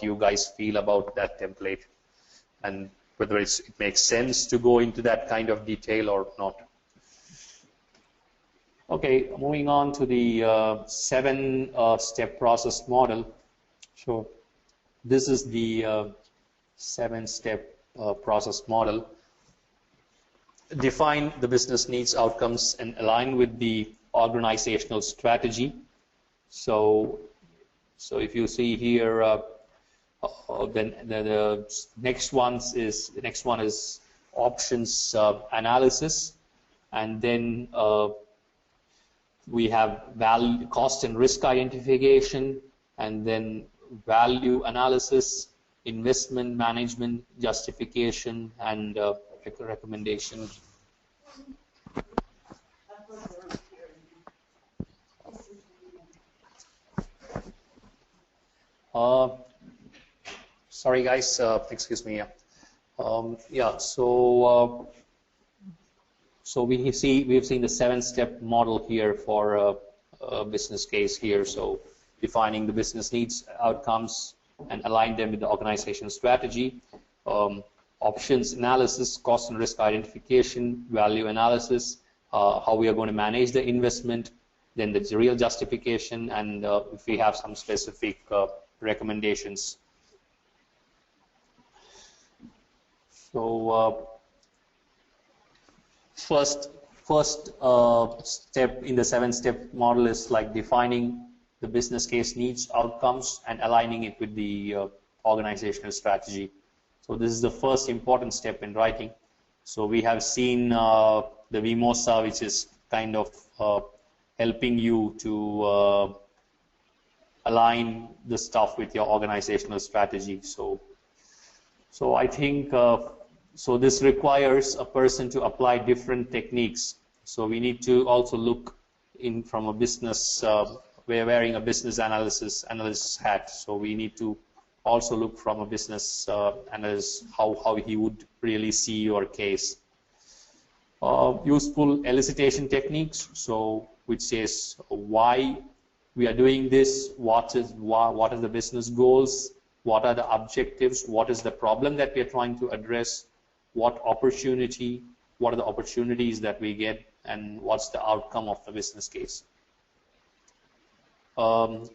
what you guys feel about that template and whether it makes sense to go into that kind of detail or not. Okay, moving on to the 7-step process model. So this is the 7-step process model. Define the business needs, outcomes, and align with the organizational strategy. So if you see here, then the next one is options analysis, and then we have value, cost and risk identification, and then value analysis, investment management, justification, and recommendation. Sorry guys, excuse me. Yeah, so we have seen the 7-step model here for a business case here. So defining the business needs, outcomes, and align them with the organizational strategy. Options analysis, cost and risk identification, value analysis, how we are going to manage the investment, then the real justification, and if we have some specific recommendations. So first step in the 7-step model is like defining the business case needs, outcomes, and aligning it with the organizational strategy. So this is the first important step in writing. So we have seen the Vimosa, which is kind of helping you to align the stuff with your organizational strategy. So I think so this requires a person to apply different techniques. So we need to also look in from a business, we're wearing a business analyst hat. So we need to also look from a business analyst how he would really see your case. Useful elicitation techniques, so which says why we are doing this, what are the business goals, what are the objectives, what is the problem that we are trying to address, what are the opportunities that we get, and what's the outcome of the business case.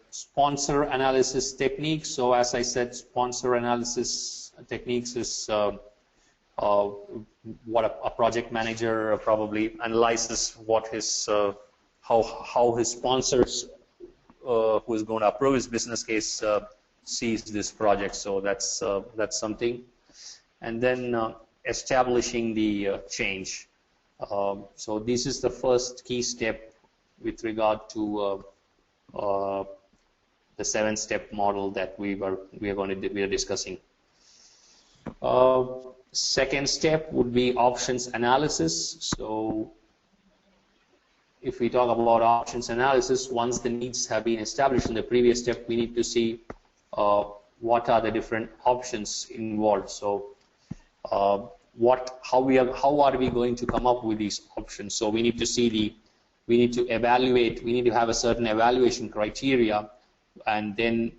Sponsor analysis techniques. So as I said, sponsor analysis techniques is what a project manager probably analyzes what his how his sponsors who is going to approve his business case sees this project. So that's something. And then establishing the change. So this is the first key step with regard to the 7-step model that we are discussing. Second step would be options analysis. So if we talk about options analysis, once the needs have been established in the previous step, we need to see what are the different options involved. So how are we going to come up with these options? So we need to see we need to evaluate, we need to have a certain evaluation criteria, and then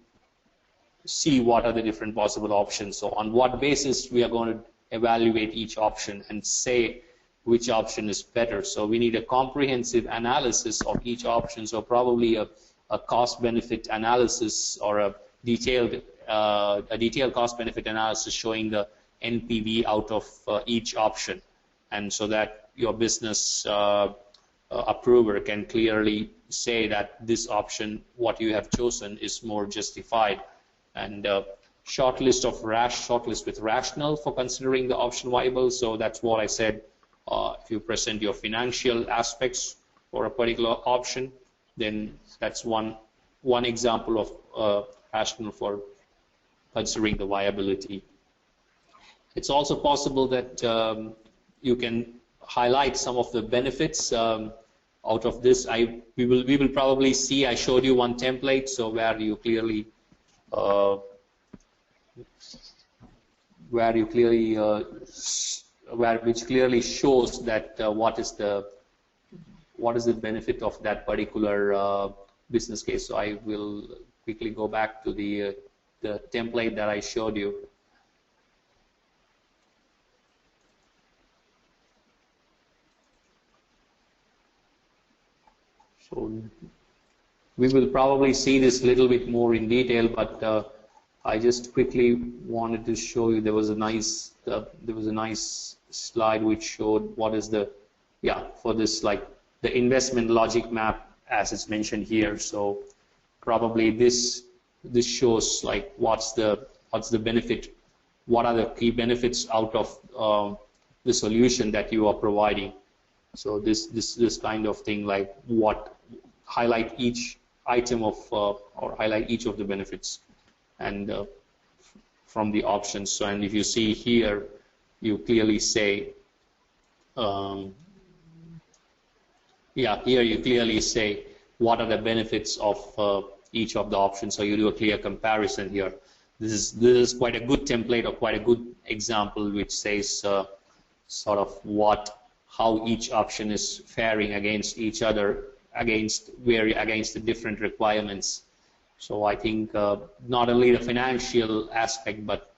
see what are the different possible options. So on what basis we are going to evaluate each option and say which option is better. So we need a comprehensive analysis of each option. So probably a cost-benefit analysis or a detailed cost-benefit analysis showing the NPV out of each option, and so that your business approver can clearly say that this option, what you have chosen, is more justified. And shortlist with rationale for considering the option viable. So that's what I said. If you present your financial aspects for a particular option, then that's one example of rationale for considering the viability. It's also possible that you can highlight some of the benefits out of this. We will probably see. I showed you one template, so where you clearly which clearly shows that what is the benefit of that particular business case. So I will quickly go back to the the template that I showed you. So we will probably see this a little bit more in detail, but I just quickly wanted to show you there was a nice slide which showed what is the for this, like the investment logic map as it's mentioned here. So probably this shows like what's the benefit, what are the key benefits out of the solution that you are providing. So this kind of thing, like what highlight each item of or highlight each of the benefits and from the options. So, and if you see here, you clearly say here you clearly say what are the benefits of each of the options. So you do a clear comparison here. This is quite a good template or quite a good example which says sort of how each option is faring against each other, against the different requirements. So I think not only the financial aspect, but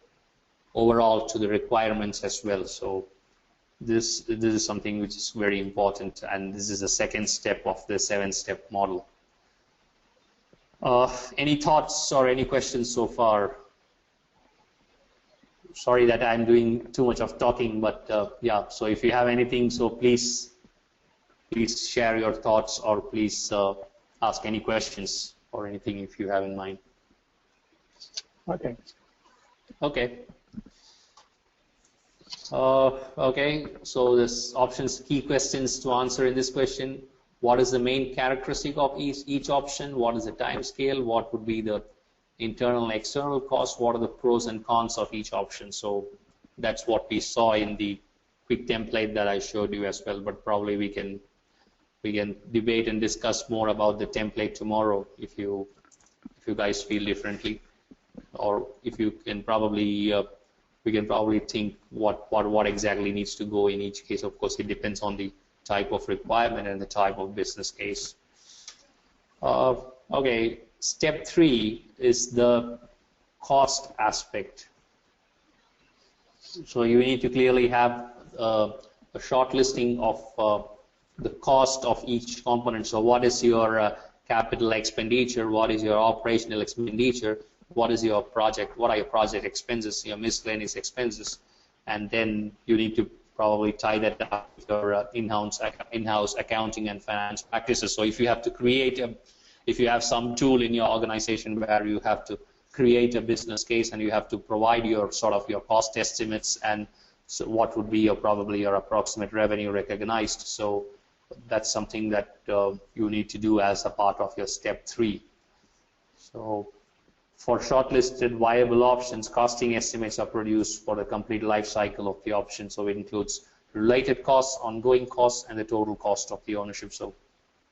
overall to the requirements as well. So this is something which is very important, and this is the second step of the 7-step model. Any thoughts or any questions so far? Sorry that I'm doing too much of talking, but yeah, so if you have anything, so please share your thoughts, or please ask any questions or anything if you have in mind. Okay. Okay. Okay, so this options key questions to answer in this question. What is the main characteristic of each option? What is the time scale? What would be the internal and external costs? What are the pros and cons of each option? So that's what we saw in the quick template that I showed you as well, but probably we can debate and discuss more about the template tomorrow if you guys feel differently, or if you can probably we can probably think what exactly needs to go in each case. Of course, it depends on the type of requirement and the type of business case. Okay, step 3 is the cost aspect. So you need to clearly have a short listing of the cost of each component. So what is your capital expenditure? What is your operational expenditure? What is your project? What are your project expenses? Your miscellaneous expenses, and then you need to probably tie that up with your in-house accounting and finance practices. So if you have to create if you have some tool in your organization where you have to create a business case and you have to provide your your cost estimates, and so what would be probably your approximate revenue recognized. So that's something that you need to do as a part of your step 3. So for shortlisted viable options, costing estimates are produced for the complete life cycle of the option. So it includes related costs, ongoing costs, and the total cost of the ownership. So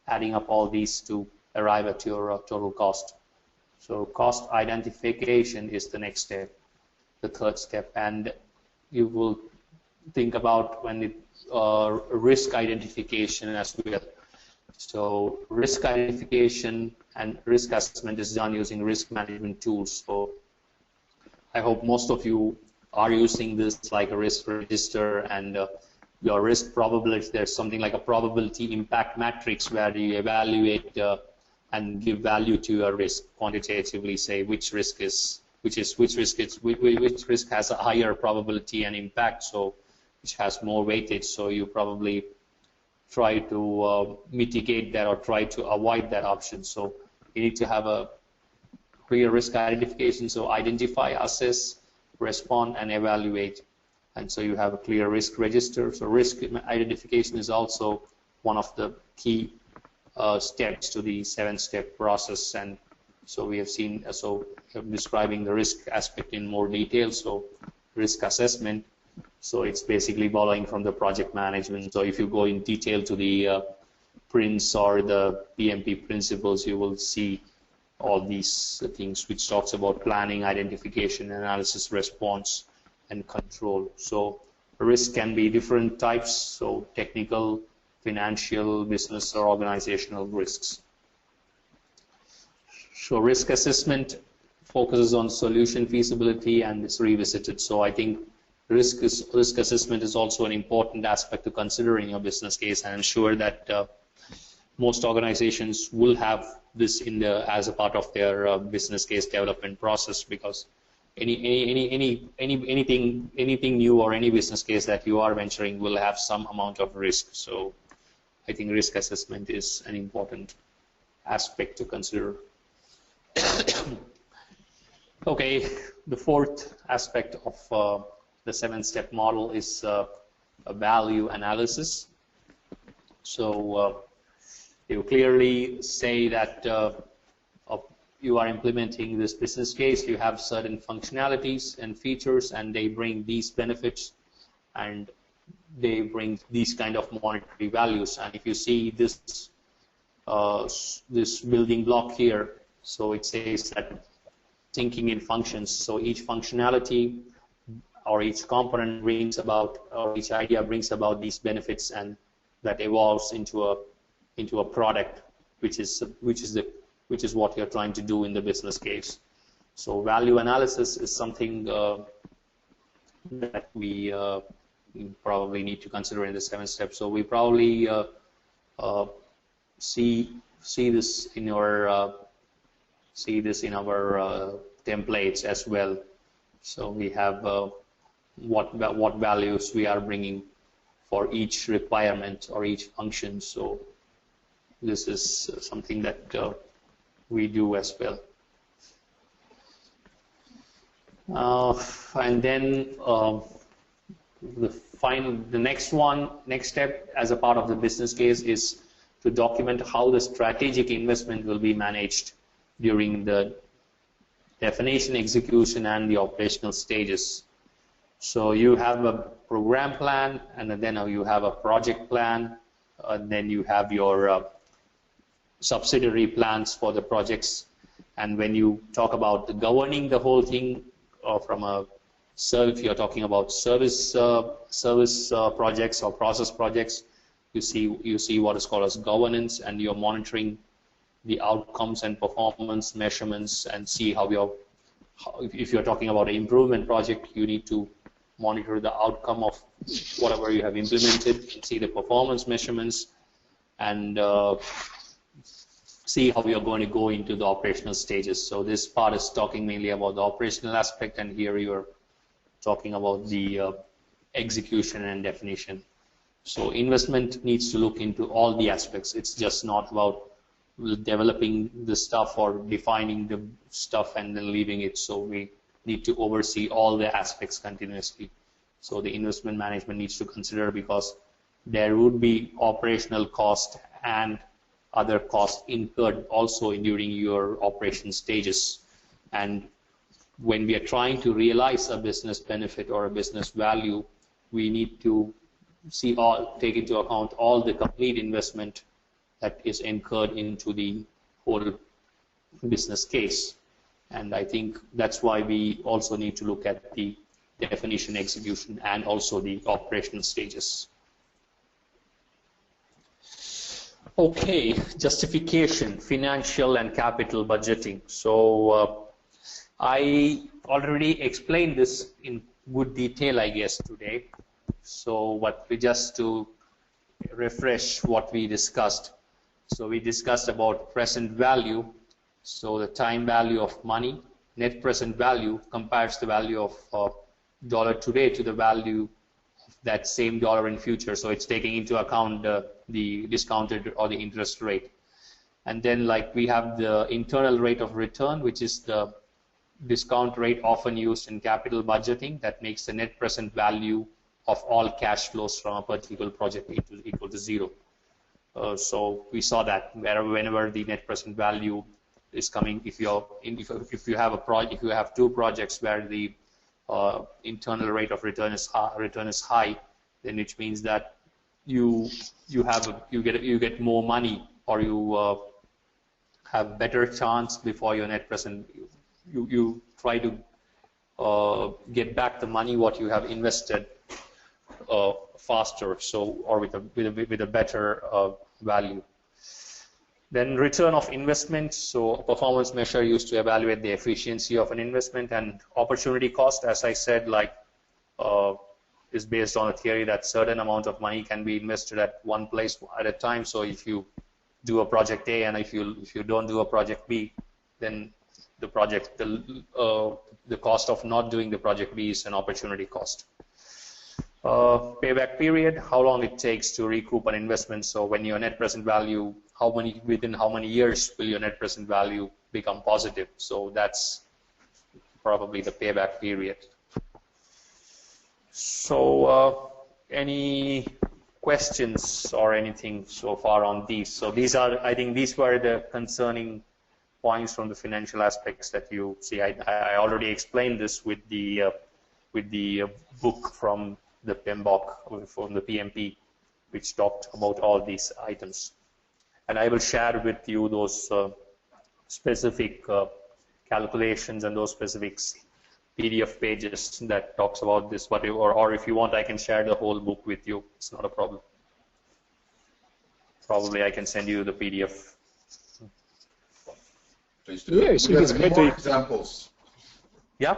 adding up all these to arrive at your total cost. So cost identification is the next step, the third step, and you will think about risk identification as well. So risk identification and risk assessment is done using risk management tools. So I hope most of you are using this, like a risk register and your risk probability. There's something like a probability impact matrix where you evaluate and give value to your risk quantitatively. Say which risk has a higher probability and impact. So which has more weightage. So you probably try to mitigate that or try to avoid that option. So you need to have a clear risk identification. So identify, assess, respond, and evaluate. And so you have a clear risk register. So risk identification is also one of the key steps to the 7-step process. And so we have seen, describing the risk aspect in more detail. So risk assessment. So it's basically following from the project management. So if you go in detail to the PRINCE or the PMP principles, you will see all these things which talks about planning, identification, analysis, response, and control. So risk can be different types, so technical, financial, business, or organizational risks. So risk assessment focuses on solution feasibility and is revisited. So I think risk assessment is also an important aspect to consider in your business case, and I'm sure that most organizations will have this in as a part of their business case development process, because anything new or any business case that you are venturing will have some amount of risk. So I think risk assessment is an important aspect to consider. Okay, the fourth aspect of the 7-step model is a value analysis. So you clearly say that you are implementing this business case, you have certain functionalities and features, and they bring these benefits, and they bring these kind of monetary values. And if you see this this building block here, so it says that thinking in functions. So each functionality or each component brings about, or each idea brings about these benefits, and that evolves into a product, which is what you're trying to do in the business case. So value analysis is something that we probably need to consider in the 7 steps. So we probably see this in our templates as well. So we have what values we are bringing for each requirement or each function. So this is something that we do as well. And then the next step as a part of the business case is to document how the strategic investment will be managed during the definition, execution, and the operational stages. So you have a program plan, and then you have a project plan, and then you have your subsidiary plans for the projects. And when you talk about governing the whole thing, from a if you're talking about service projects or process projects, you see what is called as governance, and you're monitoring the outcomes and performance measurements, and see if you're talking about an improvement project, you need to monitor the outcome of whatever you have implemented, see the performance measurements, and see how you're going to go into the operational stages. So this part is talking mainly about the operational aspect, and here you're talking about the execution and definition. So investment needs to look into all the aspects. It's just not about developing the stuff or defining the stuff and then leaving it. So we need to oversee all the aspects continuously. So the investment management needs to consider, because there would be operational cost and other costs incurred also during your operation stages. And when we are trying to realize a business benefit or a business value, we need to take into account all the complete investment that is incurred into the whole business case. And I think that's why we also need to look at the definition, execution, and also the operational stages. Okay, justification, financial and capital budgeting. So I already explained this in good detail, I guess, today. So just to refresh what we discussed. So we discussed about present value. So the time value of money, net present value compares the value of dollar today to the value of that same dollar in future. So it's taking into account the discounted or the interest rate. And then like we have the internal rate of return, which is the discount rate often used in capital budgeting, that makes the net present value of all cash flows from a particular project equal to 0. So we saw that whenever the net present value is coming, if you have two projects where the internal rate of return is high, then which means that you get more money, or you have better chance before your net present. You try to get back the money what you have invested faster, so or with a better value. Then return of investment, so a performance measure used to evaluate the efficiency of an investment. And opportunity cost, as I said, like is based on a theory that certain amount of money can be invested at one place at a time. So if you do a project A and if you don't do a project B, then the cost of not doing the project B is an opportunity cost. Payback period, how long it takes to recoup an investment. So when your net present value, within how many years will your net present value become positive? So that's probably the payback period. So any questions or anything so far on these? So I think these were the concerning points from the financial aspects that you see. I already explained this with the book from the PMBOK, from the PMP, which talked about all these items. And I will share with you those specific calculations and those specific PDF pages that talks about this. Or if you want, I can share the whole book with you. It's not a problem. Probably I can send you the PDF. Please do. Yes, Do you have any more examples? Yeah.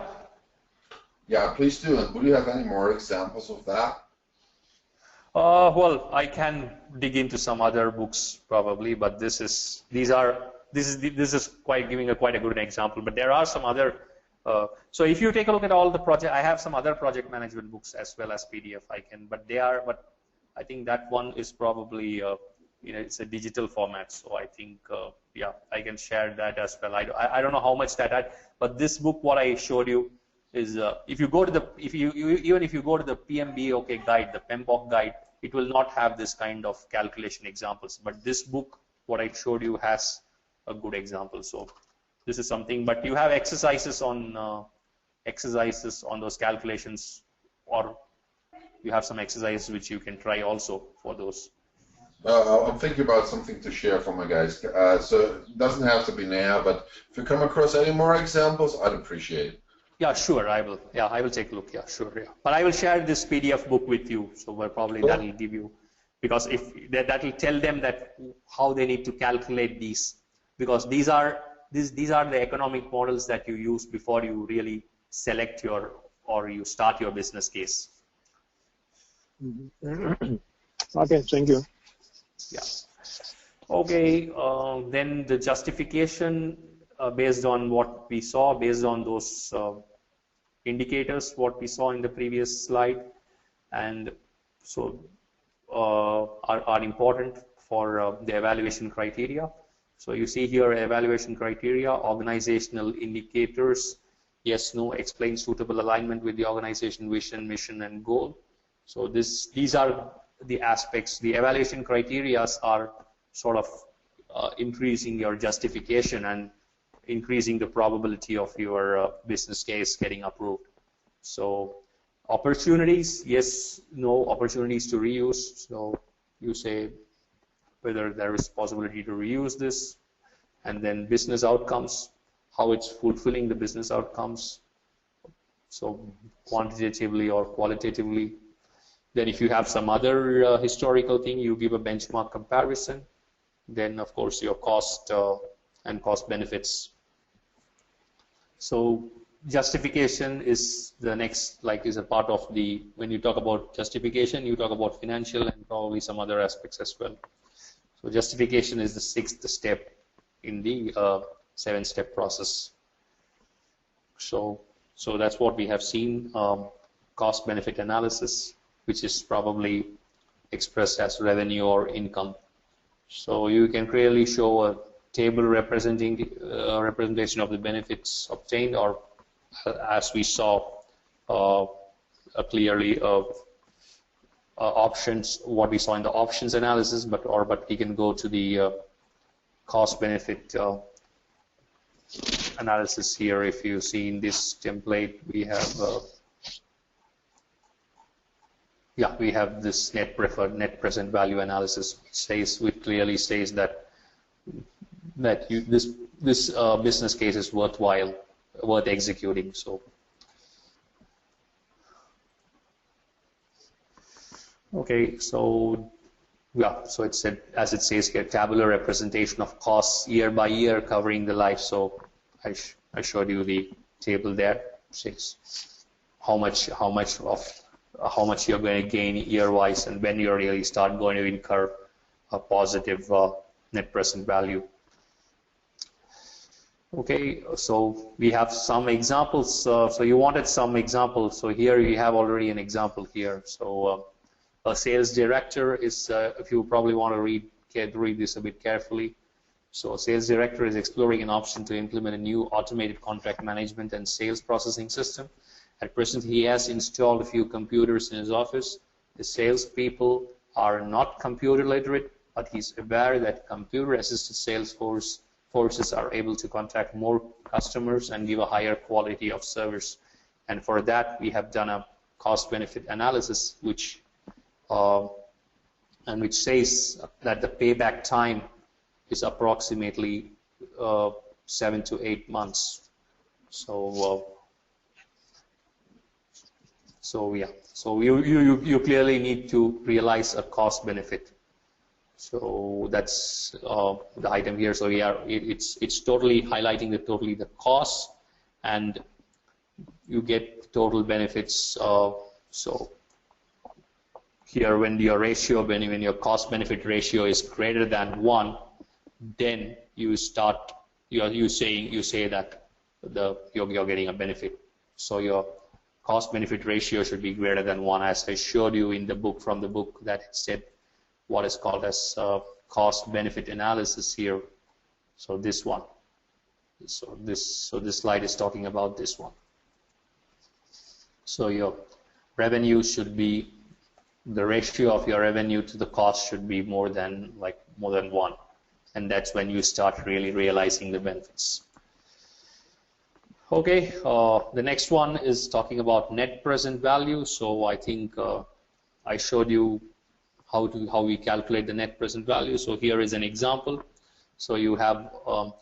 Yeah, please do. And would you have any more examples of that? Well, I can dig into some other books probably, but this is quite giving quite a good example. But there are some other. So if you take a look at all the project, I have some other project management books as well as PDF. But I think that one is probably it's a digital format. So I think yeah, I can share that as well. I don't know how much that had, but this book, what I showed you, is if you go to even if you go to the PMBOK guide, the PMBOK guide, it will not have this kind of calculation examples. But this book, what I showed you, has a good example. So this is something. But you have exercises on those calculations, or you have some exercises which you can try also for those. I'm thinking about something to share for my guys. So it doesn't have to be now, but if you come across any more examples, I'd appreciate it. Yeah, sure, I will. Yeah, I will take a look. Yeah, sure. Yeah. But I will share this PDF book with you, so probably that will give you, because if that will tell them that how they need to calculate these, because these are the economic models that you use before you really select or you start your business case. Okay, thank you. Yeah. Okay. Then the justification based on what we saw, based on those indicators, what we saw in the previous slide, and so are important for the evaluation criteria. So you see here evaluation criteria, organizational indicators, yes, no, explain suitable alignment with the organization vision, mission, and goal. So these are the aspects. The evaluation criteria are sort of increasing your justification and increasing the probability of your business case getting approved. So opportunities, yes, no, opportunities to reuse. So you say whether there is possibility to reuse this, and then business outcomes, how it's fulfilling the business outcomes, so quantitatively or qualitatively. Then if you have some other historical thing, you give a benchmark comparison. Then of course your cost and cost benefits. So justification is the next, is a part of the, when you talk about justification, you talk about financial and probably some other aspects as well. So justification is the 6th step in the 7-step process. So that's what we have seen, cost benefit analysis, which is probably expressed as revenue or income. So you can clearly show a table representing representation of the benefits obtained, or as we saw clearly options, what we saw in the options analysis, but we can go to the cost benefit analysis here. If you see in this template, we have we have this net present value analysis, which clearly says that this business case is worthwhile, worth executing. So okay, so Yeah, so it's a, as it says here, tabular representation of costs year by year covering the life. So I showed you the table there. Says how much you're going to gain year-wise, and when you really start going to incur a positive net present value. Okay, so we have some examples. So you wanted some examples. So here you have already an example here. So a sales director is, if you probably want to read this a bit carefully. So a sales director is exploring an option to implement a new automated contract management and sales processing system. At present, he has installed a few computers in his office. The salespeople are not computer literate, but he's aware that computer-assisted sales forces are able to contact more customers and give a higher quality of service. And for that, we have done a cost-benefit analysis, which says that the payback time is approximately 7 to 8 months. So yeah. So you clearly need to realize a cost benefit. So that's the item here. So yeah, it's totally highlighting the cost, and you get total benefits. So here, when your ratio, when your cost benefit ratio is greater than 1, then you start you say that you're getting a benefit. So your cost benefit ratio should be greater than 1, as I showed you in the book, from the book that it said what is called as cost benefit analysis here. So this one. So this slide is talking about this one. So your revenue should be, the ratio of your revenue to the cost should be more than 1, and that's when you start really realizing the benefits. Okay, the next one is talking about net present value. So I think I showed you how we calculate the net present value. So here is an example. So you have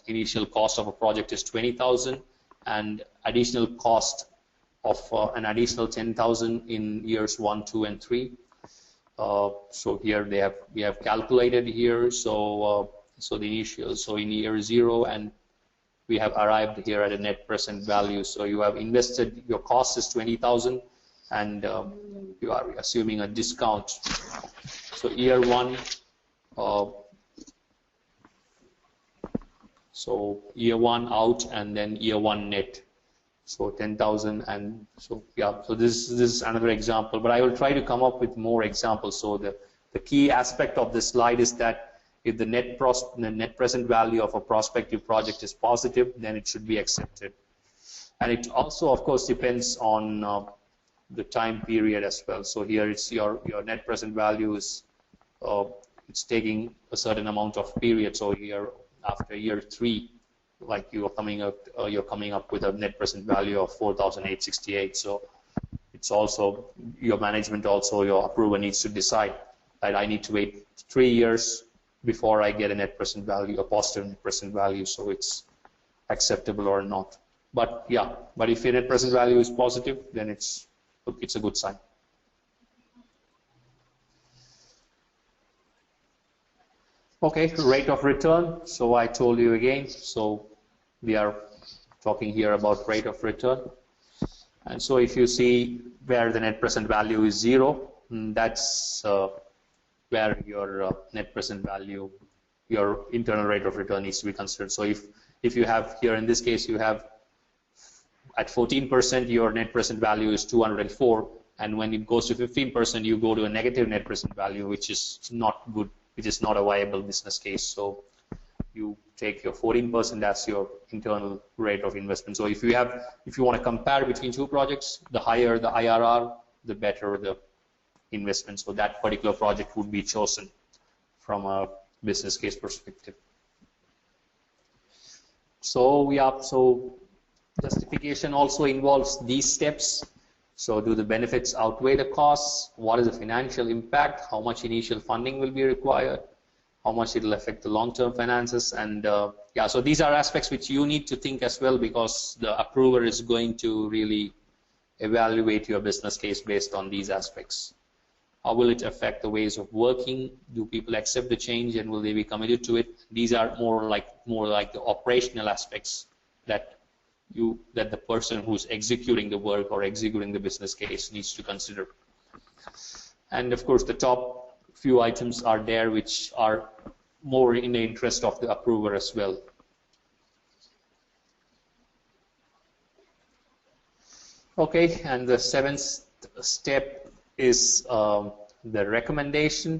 initial cost of a project is 20,000, and additional cost of an additional 10,000 in years 1, 2, and 3. So here we have calculated here. So the initial, so in year 0, and we have arrived here at a net present value. So you have invested, your cost is 20,000, and you are assuming a discount. So year 1, so year 1 out, and then year 1 net. So 10,000, and so yeah. So this is another example, but I will try to come up with more examples. So the key aspect of this slide is that if the net present value of a prospective project is positive, then it should be accepted. And it also, of course, depends on the time period as well. So here it's your net present value is it's taking a certain amount of period. So here after year 3, like you're coming up with a net present value of 4,868. So it's also your management, also your approver needs to decide that I need to wait 3 years before I get a net present value, a positive net present value, so it's acceptable or not. But yeah, but if your net present value is positive, then it's a good sign. Okay, rate of return. So I told you again. So we are talking here about rate of return. And so if you see where the net present value is 0, that's where your net present value, your internal rate of return needs to be considered. So if you have here, in this case, you have at 14%, your net present value is 204, and when it goes to 15%, you go to a negative net present value, which is not good, which is not a viable business case. So you take your 14% as your internal rate of investment. So if you want to compare between 2 projects, the higher the IRR, the better the investment. So that particular project would be chosen from a business case perspective. So justification also involves these steps. So do the benefits outweigh the costs? What is the financial impact? How much initial funding will be required? How much it will affect the long-term finances? And yeah, so these are aspects which you need to think as well, because the approver is going to really evaluate your business case based on these aspects. How will it affect the ways of working? Do people accept the change and will they be committed to it? These are more like the operational aspects that the person who's executing the work or executing the business case needs to consider. And of course, the top few items are there which are more in the interest of the approver as well. Okay, and the seventh step is the recommendation.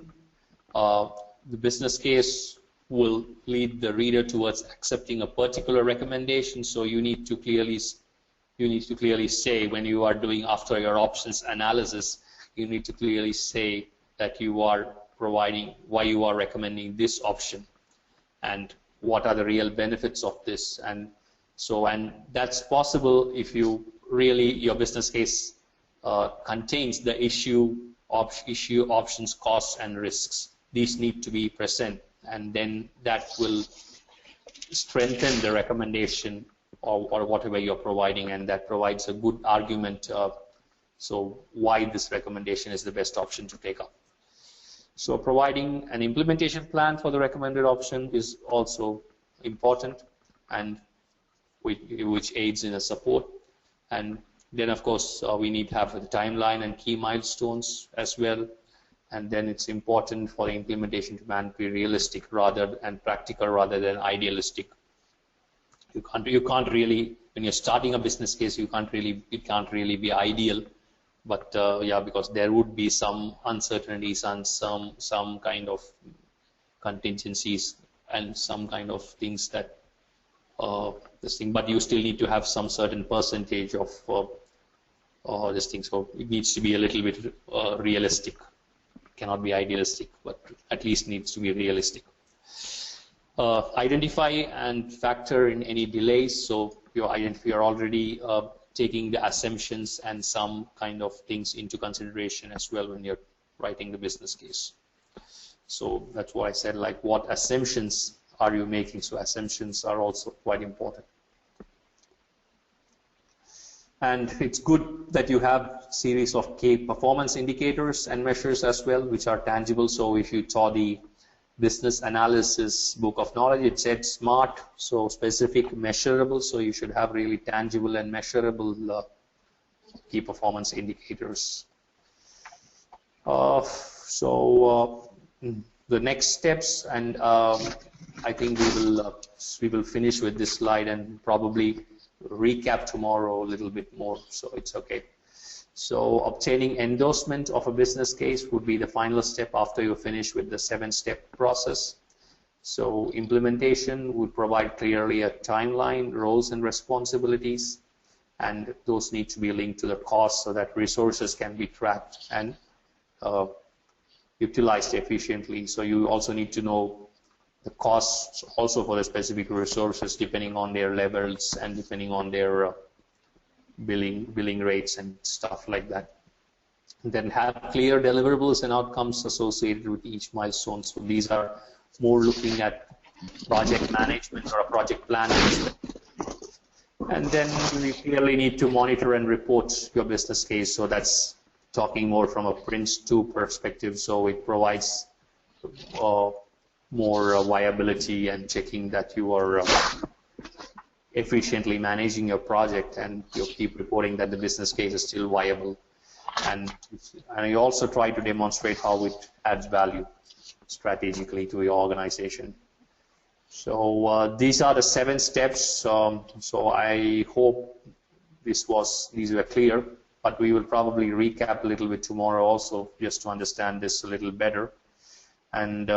The business case will lead the reader towards accepting a particular recommendation. So you need to clearly say, when you are doing after your options analysis, you need to clearly say that you are providing why you are recommending this option and what are the real benefits of this. And that's possible if you really, your business case contains the issue, options, costs, and risks. These need to be present, and then that will strengthen the recommendation or whatever you're providing, and that provides a good argument so why this recommendation is the best option to take up. So providing an implementation plan for the recommended option is also important, and which aids in a support. And then of course we need to have the timeline and key milestones as well. And then it's important for the implementation plan to be realistic and practical rather than idealistic. You can't really, when you're starting a business case, it can't really be ideal. But yeah, because there would be some uncertainties and some kind of contingencies and some kind of things that this thing. But you still need to have some certain percentage of this thing. So it needs to be a little bit realistic. Cannot be idealistic, but at least needs to be realistic. Identify and factor in any delays. So you're already taking the assumptions and some kind of things into consideration as well when you're writing the business case. So that's why I said, like, what assumptions are you making? So assumptions are also quite important. And it's good that you have series of key performance indicators and measures as well, which are tangible. So if you saw the business analysis book of knowledge, it said SMART, so specific, measurable. So you should have really tangible and measurable key performance indicators. The next steps, and I think we will finish with this slide and probably recap tomorrow a little bit more, so it's okay. So obtaining endorsement of a business case would be the final step after you finish with the 7-step process. So implementation would provide clearly a timeline, roles and responsibilities, and those need to be linked to the cost so that resources can be tracked and utilized efficiently. So you also need to know the costs also for the specific resources depending on their levels and depending on their billing rates and stuff like that. And then have clear deliverables and outcomes associated with each milestone. So these are more looking at project management or a project planning. And then you clearly need to monitor and report your business case. So that's talking more from a Prince2 perspective. So it provides more viability and checking that you are efficiently managing your project, and you keep reporting that the business case is still viable. And you also try to demonstrate how it adds value strategically to your organization. So these are the 7 steps. So I hope these were clear, but we will probably recap a little bit tomorrow also just to understand this a little better. And